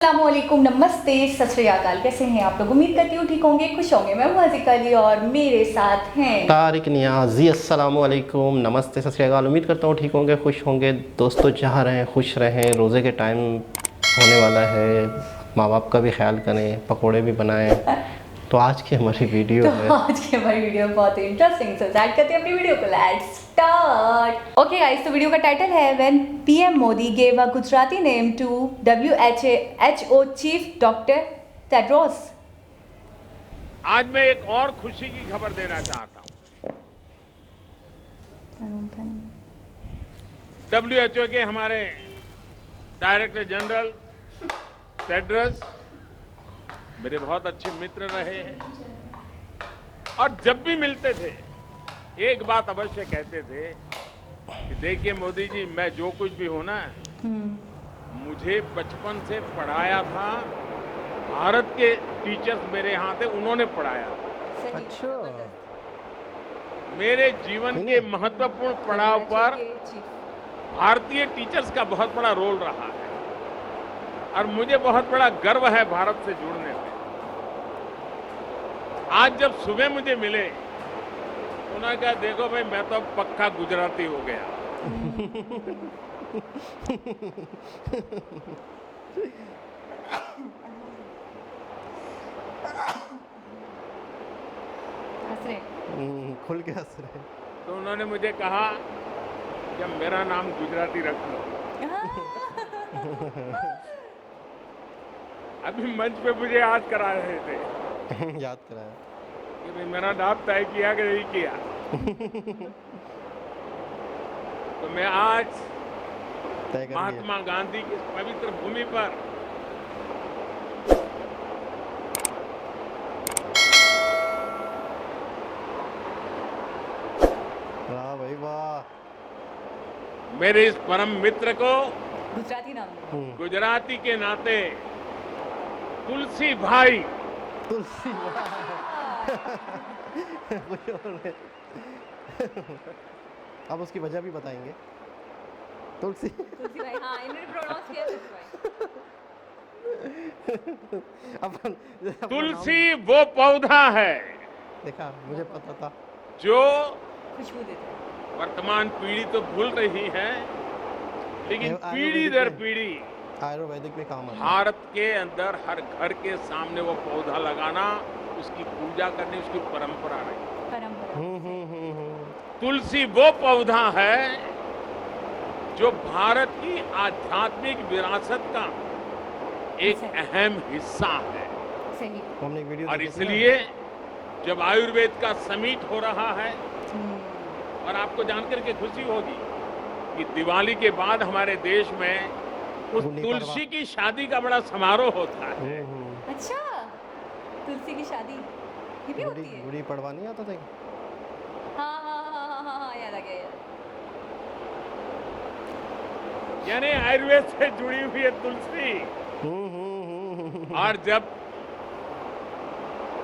अस्सलामुअलैकुम, नमस्ते, सत श्री अकाल। कैसे हैं आप लोग? उम्मीद करती हूँ ठीक होंगे, खुश होंगे। मैं हूँ हज़ीक अली और मेरे साथ हैं तारिक नियाज़ी। अस्सलामुअलैकुम, नमस्ते, सत श्री अकाल। उम्मीद करता हूँ ठीक होंगे, खुश होंगे। दोस्तों जहाँ रहें खुश रहें। रोज़े के टाइम होने वाला है, माँ बाप का भी ख्याल करें, पकोड़े भी बनाएं। तो आज की हमारी वीडियो आज की हमारी वीडियो बहुत ही इंटरेस्टिंग। सो स्टार्ट करते हैं अपनी वीडियो को। Let's start. ओके गाइस, तो वीडियो का टाइटल है when PM Modi gave a Gujarati name to WHO chief doctor Tedros. आज मैं एक और खुशी की खबर देना चाहता हूं। WHO के हमारे डायरेक्टर जनरल टेड्रोस मेरे बहुत अच्छे मित्र रहे हैं और जब भी मिलते थे एक बात अवश्य कहते थे कि देखिए मोदी जी, मैं जो कुछ भी हूं ना, मुझे बचपन से पढ़ाया था, भारत के टीचर्स मेरे यहाँ थे, उन्होंने पढ़ाया। अच्छा, मेरे जीवन के महत्वपूर्ण पड़ाव पर भारतीय टीचर्स का बहुत बड़ा रोल रहा है और मुझे बहुत बड़ा गर्व है भारत से जुड़ने में। आज जब सुबह मुझे मिले तो उन्होंने कहा, देखो भाई, मैं तो अब पक्का गुजराती हो गया। खुल के हंस रहे। तो उन्होंने मुझे कहा कि अब मेरा नाम गुजराती रख लो। अभी मंच पे मुझे याद करा रहे थे याद कराया कि भाई मेरा नाम तय किया कि नहीं किया। तो मैं आज तय कर महात्मा गांधी की पवित्र भूमि पर वाह भाई वाह। मेरे इस परम मित्र को गुजराती नाम गुजराती के नाते तुलसी भाई। तुलसी कुछ और है। अब उसकी वजह भी बताएंगे। तुलसी भाई। हाँ, इन्होंने प्रोनाउंस किया तुलसी भाई। अपन तुलसी वो पौधा है, देखा, मुझे पता था। जो खुशबू देते हैं। वर्तमान पीढ़ी तो भूल रही है, लेकिन पीढ़ी दर पीढ़ी आयुर्वेदिक में काम आता है। भारत के अंदर हर घर के सामने वो पौधा लगाना, उसकी पूजा करनी, उसकी परंपरा रही। तुलसी वो पौधा है जो भारत की आध्यात्मिक विरासत का एक अहम हिस्सा है। सही। हमने एक वीडियो और देखी थी ना। इसलिए जब आयुर्वेद का समिट हो रहा है, और आपको जानकर के खुशी होगी कि दिवाली के बाद हमारे देश में उस तुलसी की शादी का बड़ा समारोह होता है। अच्छा, तुलसी की शादी ये भी होती है? गुड़ी पड़वा नहीं आता था? हाँ, याद आ गया। यानी आयुर्वेद से जुड़ी हुई है तुलसी। और जब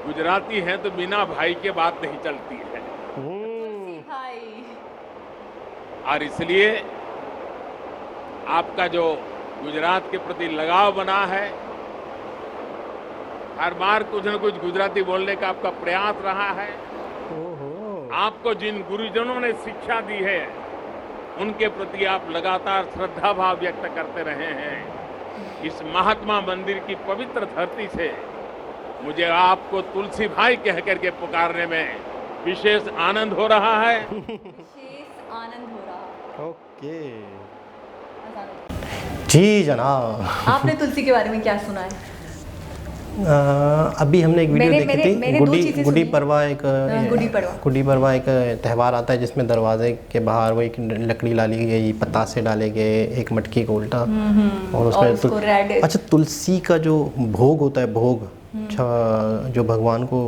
गुजराती हैं तो बिना भाई के बात नहीं चलती है। भाई। और इसलिए आपका जो गुजरात के प्रति लगाव बना है, हर बार कुछ न कुछ गुजराती बोलने का आपका प्रयास रहा है। आपको जिन गुरुजनों ने शिक्षा दी है, उनके प्रति आप लगातार श्रद्धा भाव व्यक्त करते रहे हैं। इस महात्मा मंदिर की पवित्र धरती से मुझे आपको तुलसी भाई कह करके पुकारने में विशेष आनंद हो रहा है। विशेष आनंद हो रहा। ओके जी जनाब। आपने तुलसी के बारे में क्या सुना है? अभी हमने एक वीडियो देखी थी। गुड़ी पड़वा गुड़ी पड़वा एक त्यौहार आता है जिसमें दरवाजे के बाहर वो एक लकड़ी डाली गई, पतासे डाले गए, एक मटकी को उल्टा और उसमें अच्छा तुलसी का जो भोग होता है, भोग जो भगवान को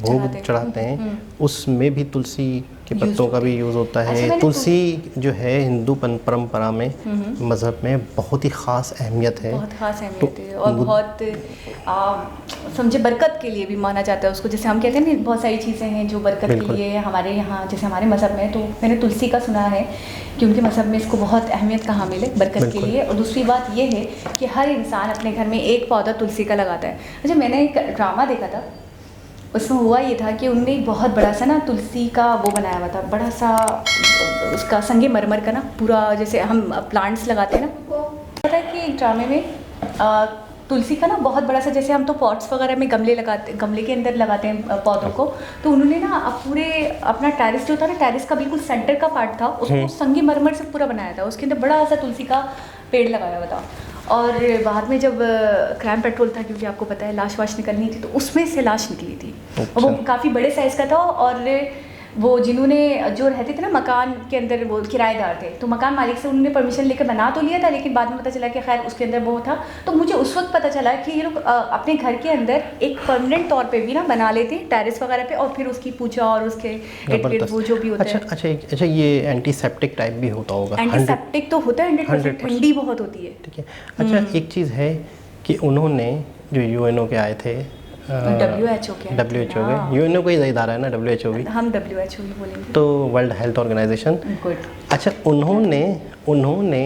भोग चढ़ाते हैं, उसमें भी तुलसी के पत्तों का भी यूज़ होता है। तुलसी जो है हिंदू परंपरा में, मज़हब में बहुत ही ख़ास अहमियत है, बहुत ख़ास अहमियत है और बहुत समझे बरकत के लिए भी माना जाता है उसको। जैसे हम कहते हैं ना बहुत सारी चीज़ें हैं जो बरकत के लिए हमारे यहाँ, जैसे हमारे मज़हब में, तो मैंने तुलसी का सुना है कि उनके मज़हब में इसको बहुत अहमियत कहाँ मिले बरकत के लिए। और दूसरी बात ये है कि हर इंसान अपने घर में एक पौधा तुलसी का लगाता है। अच्छा, मैंने एक ड्रामा देखा था, उसमें हुआ ये था कि उनने बहुत बड़ा सा ना तुलसी का वो बनाया हुआ था, बड़ा सा उसका संगमरमर का ना पूरा, जैसे हम प्लांट्स लगाते हैं ना, पता है कि ड्रामे में तुलसी का ना बहुत बड़ा सा, जैसे हम तो पॉट्स वगैरह में गमले लगाते, गमले के अंदर लगाते हैं पौधों को, तो उन्होंने ना पूरे अपना टेरेस जो था ना, टेरेस का बिल्कुल सेंटर का पार्ट था, उसको संगमरमर से पूरा बनाया था, उसके अंदर बड़ा सा तुलसी का पेड़ लगाया हुआ था। और बाद में जब क्राइम पेट्रोल था, क्योंकि आपको पता है लाश वाश निकलनी थी, तो उसमें से लाश निकली थी। और वो काफ़ी बड़े साइज़ का था। और वो जिन्होंने जो रहते थे ना मकान के अंदर, वो किराएदार थे, तो मकान मालिक से उन्होंने परमिशन लेकर बना तो लिया था, लेकिन बाद में पता चला कि खैर उसके अंदर वो था। तो मुझे उस वक्त पता चला कि ये लोग अपने घर के अंदर एक परमानेंट तौर पे भी ना बना लेते हैं टेरेस वगैरह पे, और फिर उसकी पूजा और उसके वो जो भी होता है। अच्छा, ये एंटीसेप्टिक टाइप भी होता होगा? एंटीसेप्टिक तो होता है 100%, ठंडी बहुत होती है। ठीक है। अच्छा, एक चीज़ है कि उन्होंने जो यूएनओ के आए थे, WHO के यूएनओ का ही इदारा है ना, WHO भी, हम WHO ही बोलेंगे, तो वर्ल्ड हेल्थ ऑर्गेनाइजेशन। गुड। अच्छा, उन्होंने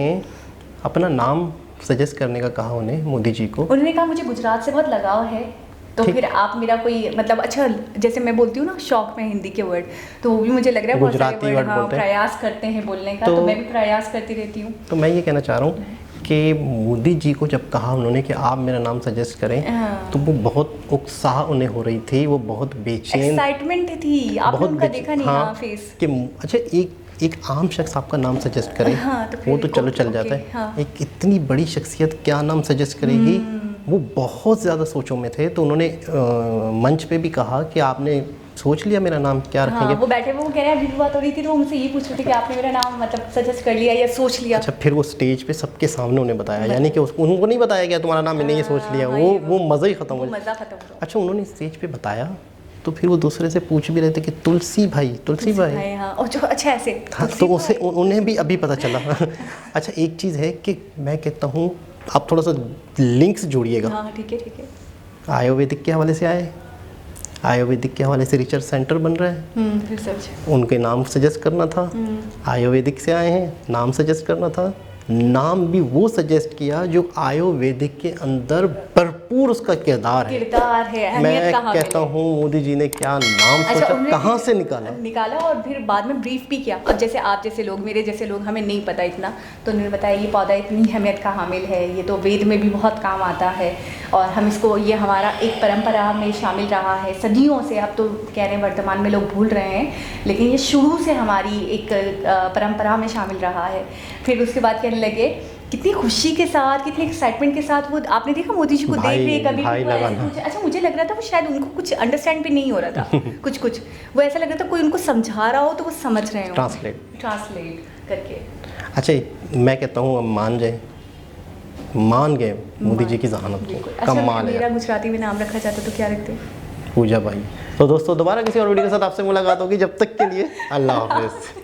अपना नाम सजेस्ट करने का कहा उन्हें, मोदी जी को। उन्होंने कहा मुझे गुजरात से बहुत लगाव है, तो फिर आप मेरा कोई मतलब, अच्छा जैसे मैं बोलती हूँ ना शौक में हिंदी के वर्ड, तो वो भी मुझे लग रहा है गुजराती वर्ड बोलते हैं, प्रयास करते हैं बोलने का, तो मैं भी प्रयास करती रहती हूँ। तो मैं ये कहना चाह रहा हूँ कि मोदी जी को जब कहा उन्होंने कि आप मेरा नाम सजेस्ट करें, तो वो बहुत उत्साह उन्हें हो रही थी, वो बहुत बेचैन, एक्साइटमेंट थी, आपने उनका देखा नहीं? हाँ, फेस कि अच्छा एक आम शख्स आपका नाम सजेस्ट करे, हाँ, तो वो तो चलो चल जाता है, हाँ। एक इतनी बड़ी शख्सियत क्या नाम सजेस्ट करेगी? वो बहुत ज़्यादा सोचों में थे। तो उन्होंने मंच पे भी कहा कि आपने सोच लिया मेरा नाम क्या रखेंगे? हाँ, वो बैठे वो कह रहे हैं, अभी बात हो रही थी, तो वो मुझसे ये पूछ रहे थे कि आपने मेरा नाम मतलब सजेस्ट कर लिया या सोच लिया? अच्छा, फिर वो स्टेज पे सबके सामने उन्हें बताया, यानी कि उनको नहीं बताया गया तुम्हारा नाम मैंने ये सोच लिया, वो मज़ा ही ख़त्म हो गया। अच्छा, उन्होंने स्टेज पे बताया, तो फिर वो दूसरे से पूछ भी रहे थे कि तुलसी भाई हाँ, और जो अच्छा ऐसे हाँ, तो उसे उन्हें भी अभी पता चला। अच्छा, एक चीज़ है कि मैं कहता हूँ आप थोड़ा सा लिंक्स जोड़िएगा। हाँ, ठीक है। आयुर्वेदिक के हवाले से आए, आयुर्वेदिक के हवाले से रिसर्च सेंटर बन रहा है, रिसर्च, उनके नाम सजेस्ट करना था। आयुर्वेदिक से आए हैं, नाम सजेस्ट करना था। नाम भी वो सजेस्ट किया जो आयुर्वेदिक के अंदर भरपूर उसका किरदार है। मैं कहता हूँ मोदी जी ने क्या नाम सोचा, कहाँ से निकाला और फिर बाद में ब्रीफ भी किया। अब जैसे आप जैसे लोग, मेरे जैसे लोग, हमें नहीं पता इतना, तो उन्होंने बताया ये पौधा इतनी अहमियत का हामिल है, ये तो वेद में भी बहुत काम आता है, और हम इसको, ये हमारा एक परंपरा में शामिल रहा है सदियों से। अब तो कह रहे हैं वर्तमान में लोग भूल रहे हैं, लेकिन ये शुरू से हमारी एक परंपरा में शामिल रहा है। फिर उसके बाद कहने लगे कितनी खुशी के साथ, कितनी एक्साइटमेंट के साथ, वो आपने देखा मोदी जी को देख रहे कभी कुछ। अच्छा, मुझे लग रहा था वो शायद उनको कुछ अंडरस्टैंड भी नहीं हो रहा था, कुछ वो ऐसा लग रहा था कोई उनको समझा रहा हो तो वो समझ रहे हो, ट्रांसलेट करके। अच्छा, मैं कहता हूँ मान गए मोदी जी की जहानत को, कमाल है। मेरा गुजराती में नाम रखा जाता तो क्या रखते? पूजा भाई। तो दोस्तों, दोबारा किसी और वीडियो के साथ आपसे मुलाकात होगी, जब तक के लिए अल्लाह हाफिज़।